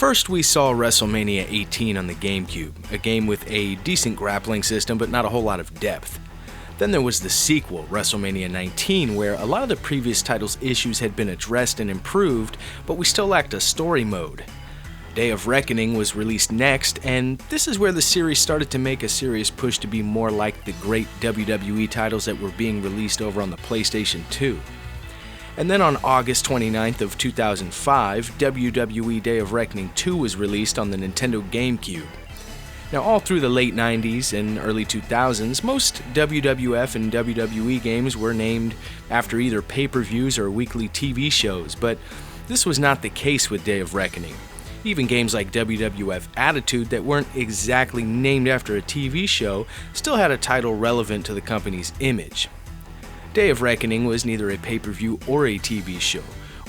First, we saw WrestleMania 18 on the Gamecube, a game with a decent grappling system but not a whole lot of depth. Then there was the sequel, WrestleMania 19, where a lot of the previous title's issues had been addressed and improved, but we still lacked a story mode. Day of Reckoning was released next, and this is where the series started to make a serious push to be more like the great WWE titles that were being released over on the PlayStation 2. And then on August 29th of 2005, WWE Day of Reckoning 2 was released on the Nintendo GameCube. Now, all through the late 90s and early 2000s, most WWF and WWE games were named after either pay-per-views or weekly TV shows, but this was not the case with Day of Reckoning. Even games like WWF Attitude that weren't exactly named after a TV show still had a title relevant to the company's image. Day of Reckoning was neither a pay-per-view or a TV show,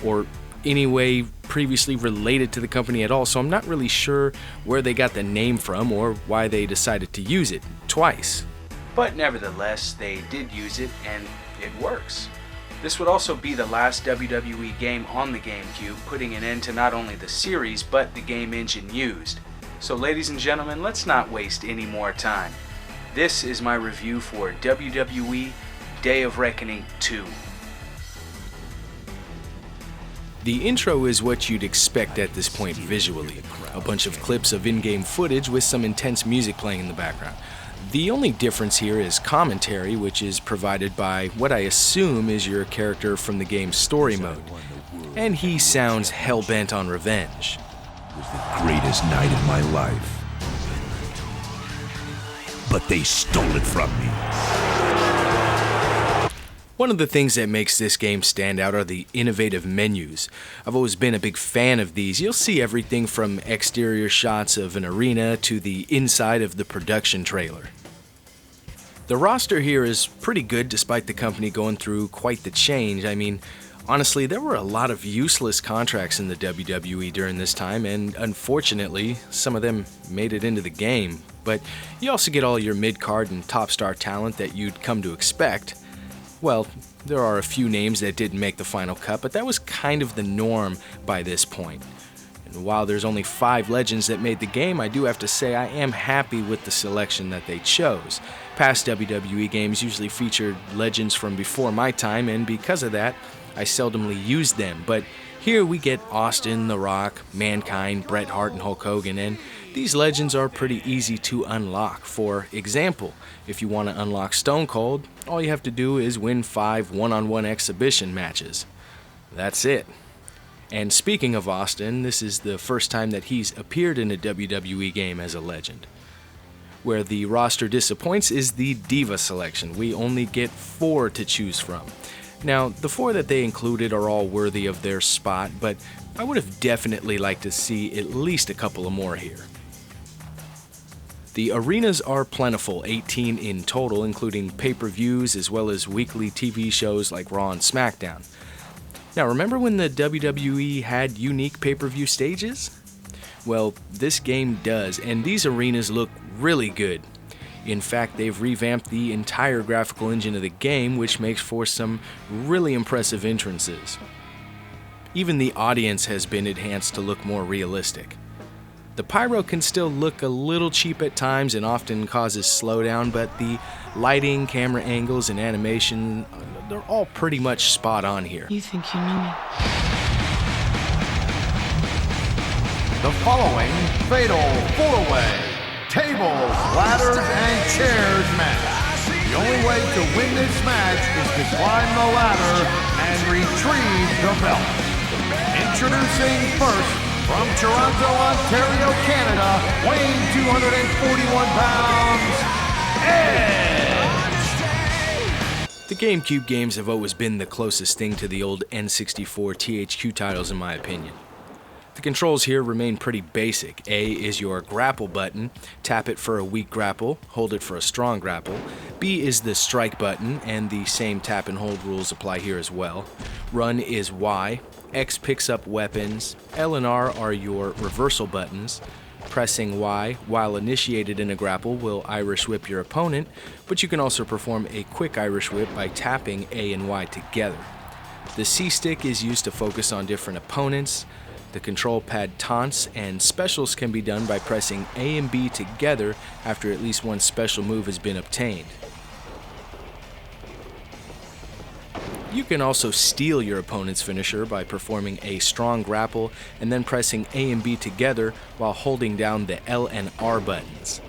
or any way previously related to the company at all, so I'm not really sure where they got the name from or why they decided to use it twice. But nevertheless, they did use it and it works. This would also be the last WWE game on the GameCube, putting an end to not only the series but the game engine used. So ladies and gentlemen, let's not waste any more time. This is my review for WWE Day of Reckoning 2. The intro is what you'd expect at this point visually, a bunch of clips of in-game footage with some intense music playing in the background. The only difference here is commentary, which is provided by what I assume is your character from the game's story mode, and he sounds hell-bent on revenge. It was the greatest night of my life, but they stole it from me. One of the things that makes this game stand out are the innovative menus. I've always been a big fan of these. You'll see everything from exterior shots of an arena to the inside of the production trailer. The roster here is pretty good despite the company going through quite the change. I mean, honestly, there were a lot of useless contracts in the WWE during this time, and unfortunately, some of them made it into the game. But you also get all your mid-card and top-star talent that you'd come to expect. Well, there are a few names that didn't make the final cut, but that was kind of the norm by this point. And while there's only 5 legends that made the game, I do have to say I am happy with the selection that they chose. Past WWE games usually featured legends from before my time, and because of that, I seldomly used them. But here we get Austin, The Rock, Mankind, Bret Hart, and Hulk Hogan, and these legends are pretty easy to unlock. For example, if you want to unlock Stone Cold, all you have to do is win 5 one-on-one exhibition matches. That's it. And speaking of Austin, this is the first time that he's appeared in a WWE game as a legend. Where the roster disappoints is the Diva selection. We only get 4 to choose from. Now, the 4 that they included are all worthy of their spot, but I would have definitely liked to see at least a couple of more here. The arenas are plentiful, 18 in total, including pay-per-views as well as weekly TV shows like Raw and SmackDown. Now, remember when the WWE had unique pay-per-view stages? Well, this game does, and these arenas look really good. In fact, they've revamped the entire graphical engine of the game, which makes for some really impressive entrances. Even the audience has been enhanced to look more realistic. The pyro can still look a little cheap at times and often causes slowdown, but the lighting, camera angles, and animation, they're all pretty much spot on here. You think you know me? The following fatal 4-way tables, ladders, and chairs match. The only way to win this match is to climb the ladder and retrieve the belt. Introducing first, from Toronto, Ontario, Canada, weighing 241 pounds, Edge! The GameCube games have always been the closest thing to the old N64 THQ titles in my opinion. The controls here remain pretty basic. A is your grapple button, tap it for a weak grapple, hold it for a strong grapple. B is the strike button, and the same tap and hold rules apply here as well. Run is Y. X picks up weapons, L and R are your reversal buttons. Pressing Y while initiated in a grapple will Irish whip your opponent, but you can also perform a quick Irish whip by tapping A and Y together. The C stick is used to focus on different opponents. The control pad taunts and specials can be done by pressing A and B together after at least one special move has been obtained. You can also steal your opponent's finisher by performing a strong grapple and then pressing A and B together while holding down the L and R buttons.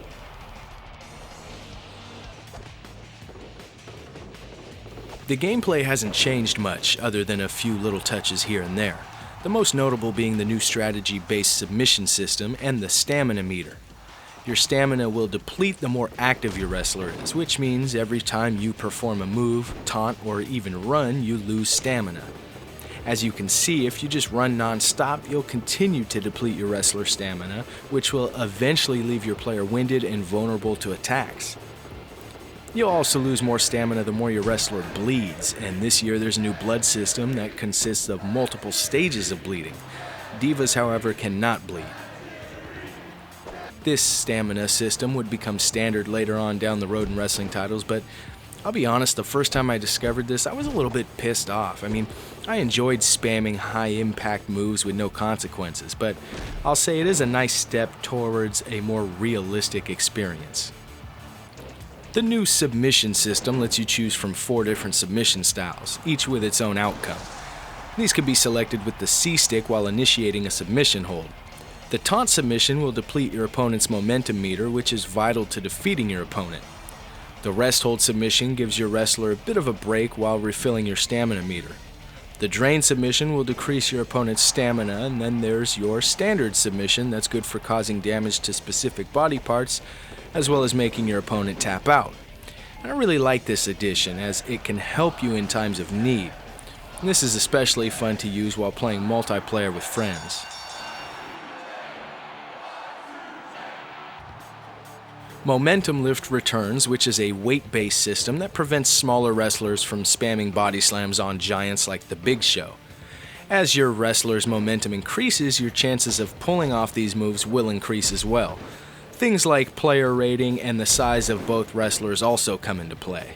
The gameplay hasn't changed much other than a few little touches here and there, the most notable being the new strategy-based submission system and the stamina meter. Your stamina will deplete the more active your wrestler is, which means every time you perform a move, taunt, or even run, you lose stamina. As you can see, if you just run non-stop, you'll continue to deplete your wrestler's stamina, which will eventually leave your player winded and vulnerable to attacks. You'll also lose more stamina the more your wrestler bleeds, and this year there's a new blood system that consists of multiple stages of bleeding. Divas, however, cannot bleed. This stamina system would become standard later on down the road in wrestling titles, but I'll be honest, the first time I discovered this, I was a little bit pissed off. I mean, I enjoyed spamming high-impact moves with no consequences, but I'll say it is a nice step towards a more realistic experience. The new submission system lets you choose from 4 different submission styles, each with its own outcome. These can be selected with the C stick while initiating a submission hold. The taunt submission will deplete your opponent's momentum meter, which is vital to defeating your opponent. The rest hold submission gives your wrestler a bit of a break while refilling your stamina meter. The drain submission will decrease your opponent's stamina, and then there's your standard submission that's good for causing damage to specific body parts, as well as making your opponent tap out. I really like this addition as it can help you in times of need. And this is especially fun to use while playing multiplayer with friends. Momentum Lift returns, which is a weight-based system that prevents smaller wrestlers from spamming body slams on giants like the Big Show. As your wrestler's momentum increases, your chances of pulling off these moves will increase as well. Things like player rating and the size of both wrestlers also come into play.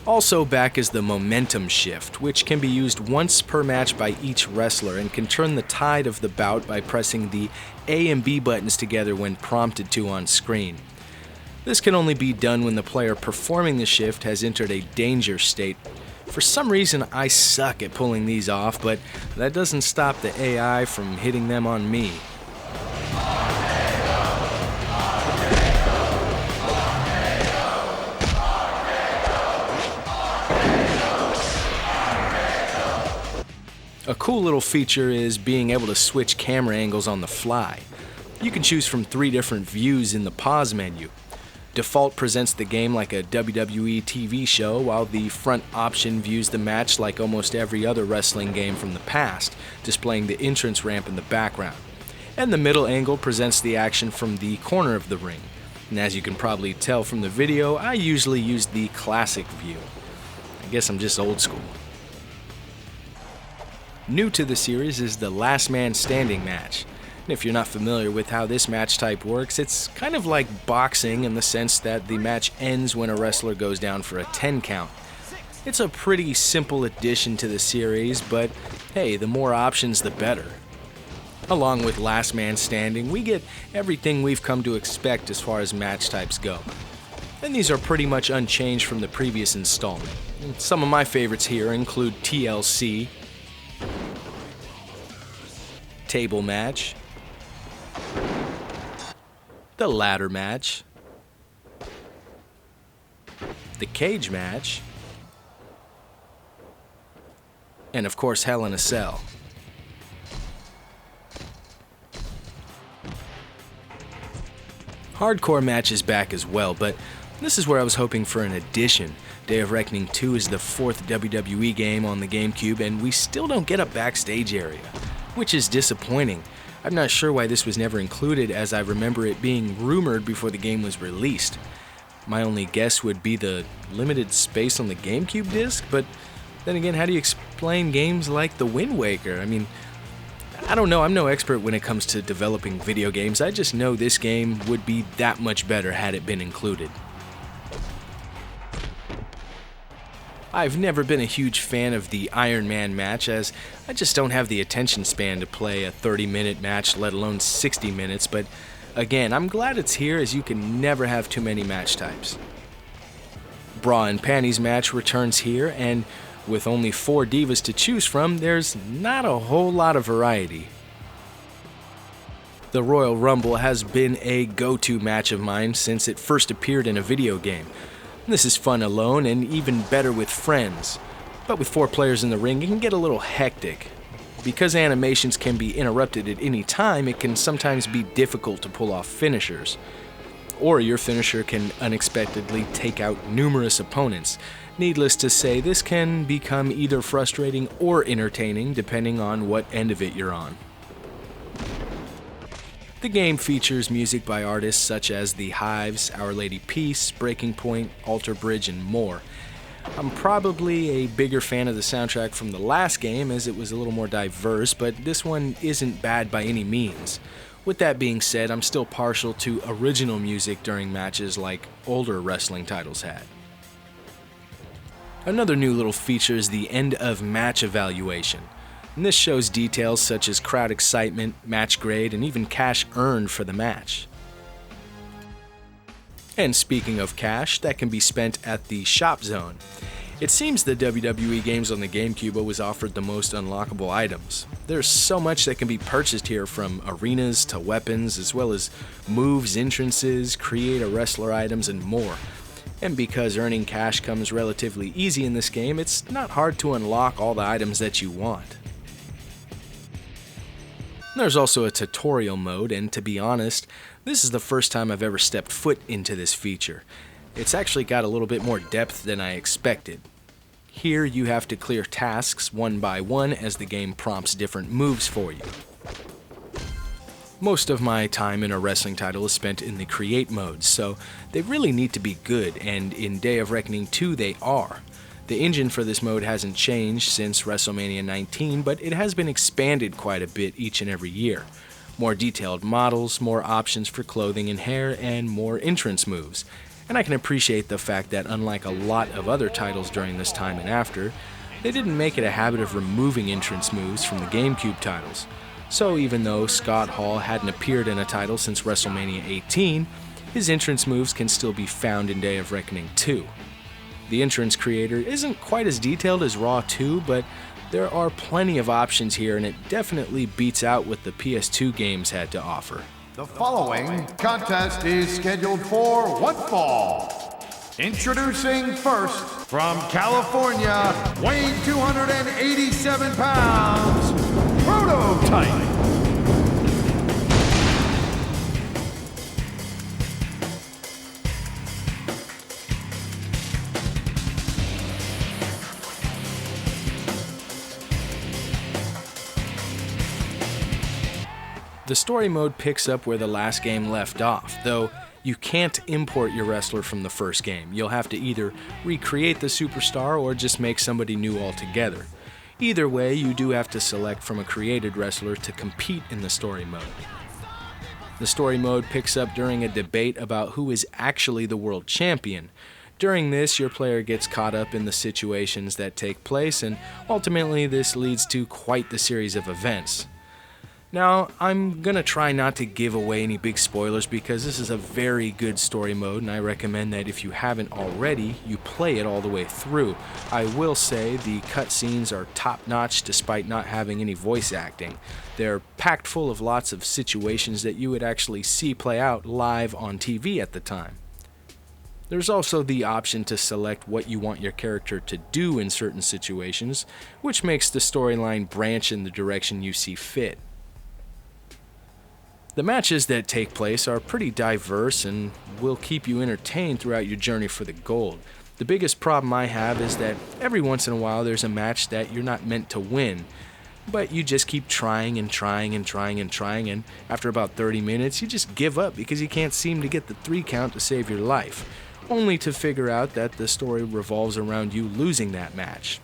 Also back is the Momentum Shift, which can be used once per match by each wrestler and can turn the tide of the bout by pressing the A and B buttons together when prompted to on screen. This can only be done when the player performing the shift has entered a danger state. For some reason I suck at pulling these off, but that doesn't stop the AI from hitting them on me. A cool little feature is being able to switch camera angles on the fly. You can choose from 3 different views in the pause menu. Default presents the game like a WWE TV show, while the front option views the match like almost every other wrestling game from the past, displaying the entrance ramp in the background. And the middle angle presents the action from the corner of the ring. And as you can probably tell from the video, I usually use the classic view. I guess I'm just old school. New to the series is the Last Man Standing match. And if you're not familiar with how this match type works, it's kind of like boxing in the sense that the match ends when a wrestler goes down for a 10 count. It's a pretty simple addition to the series, but hey, the more options the better. Along with Last Man Standing, we get everything we've come to expect as far as match types go. And these are pretty much unchanged from the previous installment. And some of my favorites here include TLC, Table Match, the Ladder Match, the Cage Match, and of course Hell in a Cell. Hardcore Match is back as well, but this is where I was hoping for an addition. Day of Reckoning 2 is the 4th WWE game on the Gamecube, and we still don't get a backstage area, which is disappointing. I'm not sure why this was never included, as I remember it being rumored before the game was released. My only guess would be the limited space on the Gamecube disc, but then again, how do you explain games like The Wind Waker? I mean, I don't know, I'm no expert when it comes to developing video games. I just know this game would be that much better had it been included. I've never been a huge fan of the Iron Man match, as I just don't have the attention span to play a 30-minute match, let alone 60 minutes, but again, I'm glad it's here, as you can never have too many match types. Bra and Panties match returns here, and with only 4 divas to choose from, there's not a whole lot of variety. The Royal Rumble has been a go-to match of mine since it first appeared in a video game. This is fun alone and even better with friends, but with 4 players in the ring it can get a little hectic. Because animations can be interrupted at any time, it can sometimes be difficult to pull off finishers. Or your finisher can unexpectedly take out numerous opponents. Needless to say, this can become either frustrating or entertaining depending on what end of it you're on. The game features music by artists such as The Hives, Our Lady Peace, Breaking Point, Alter Bridge, and more. I'm probably a bigger fan of the soundtrack from the last game, as it was a little more diverse, but this one isn't bad by any means. With that being said, I'm still partial to original music during matches like older wrestling titles had. Another new little feature is the end of match evaluation. And this shows details such as crowd excitement, match grade, and even cash earned for the match. And speaking of cash, that can be spent at the Shop Zone. It seems the WWE games on the Gamecube always offered the most unlockable items. There's so much that can be purchased here, from arenas to weapons, as well as moves, entrances, create a wrestler items, and more. And because earning cash comes relatively easy in this game, it's not hard to unlock all the items that you want. There's also a tutorial mode, and to be honest, this is the first time I've ever stepped foot into this feature. It's actually got a little bit more depth than I expected. Here you have to clear tasks one by one as the game prompts different moves for you. Most of my time in a wrestling title is spent in the create mode, so they really need to be good, and in Day of Reckoning 2 they are. The engine for this mode hasn't changed since WrestleMania 19, but it has been expanded quite a bit each and every year. More detailed models, more options for clothing and hair, and more entrance moves. And I can appreciate the fact that, unlike a lot of other titles during this time and after, they didn't make it a habit of removing entrance moves from the GameCube titles. So even though Scott Hall hadn't appeared in a title since WrestleMania 18, his entrance moves can still be found in Day of Reckoning 2. The entrance creator isn't quite as detailed as Raw 2, but there are plenty of options here, and it definitely beats out what the PS2 games had to offer. The following contest is scheduled for one fall. Introducing first, from California, weighing 287 pounds, Prototype. The story mode picks up where the last game left off, though you can't import your wrestler from the first game. You'll have to either recreate the superstar or just make somebody new altogether. Either way, you do have to select from a created wrestler to compete in the story mode. The story mode picks up during a debate about who is actually the world champion. During this, your player gets caught up in the situations that take place, and ultimately this leads to quite the series of events. Now, I'm gonna try not to give away any big spoilers because this is a very good story mode, and I recommend that if you haven't already, you play it all the way through. I will say the cutscenes are top-notch despite not having any voice acting. They're packed full of lots of situations that you would actually see play out live on TV at the time. There's also the option to select what you want your character to do in certain situations, which makes the storyline branch in the direction you see fit. The matches that take place are pretty diverse and will keep you entertained throughout your journey for the gold. The biggest problem I have is that every once in a while there's a match that you're not meant to win, but you just keep trying and trying and trying and trying, and after about 30 minutes you just give up because you can't seem to get the 3 count to save your life, only to figure out that the story revolves around you losing that match.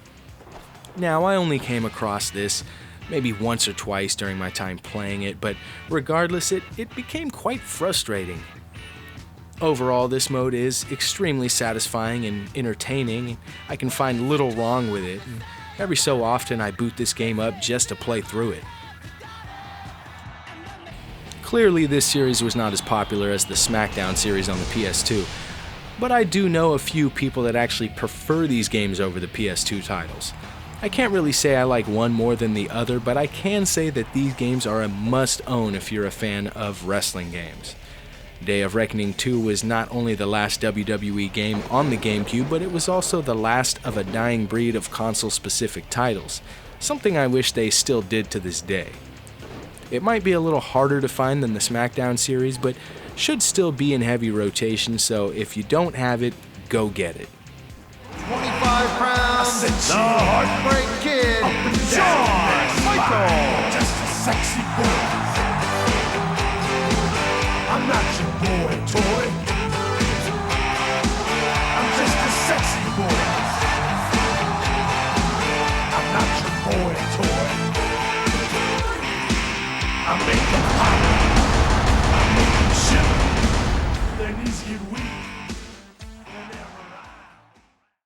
Now, I only came across this maybe once or twice during my time playing it, but regardless, it became quite frustrating. Overall, this mode is extremely satisfying and entertaining. I can find little wrong with it, and every so often I boot this game up just to play through it. Clearly, this series was not as popular as the SmackDown series on the PS2, but I do know a few people that actually prefer these games over the PS2 titles. I can't really say I like one more than the other, but I can say that these games are a must-own if you're a fan of wrestling games. Day of Reckoning 2 was not only the last WWE game on the Gamecube, but it was also the last of a dying breed of console-specific titles, something I wish they still did to this day. It might be a little harder to find than the SmackDown series, but should still be in heavy rotation, so if you don't have it, go get it. 25 pounds, the Heartbreak Kid, Shawn Michaels. Just a sexy boy. I'm not your boy toy. I'm just a sexy boy. I'm not your boy toy. I make them hot. I make them shiver. Their knees get weak.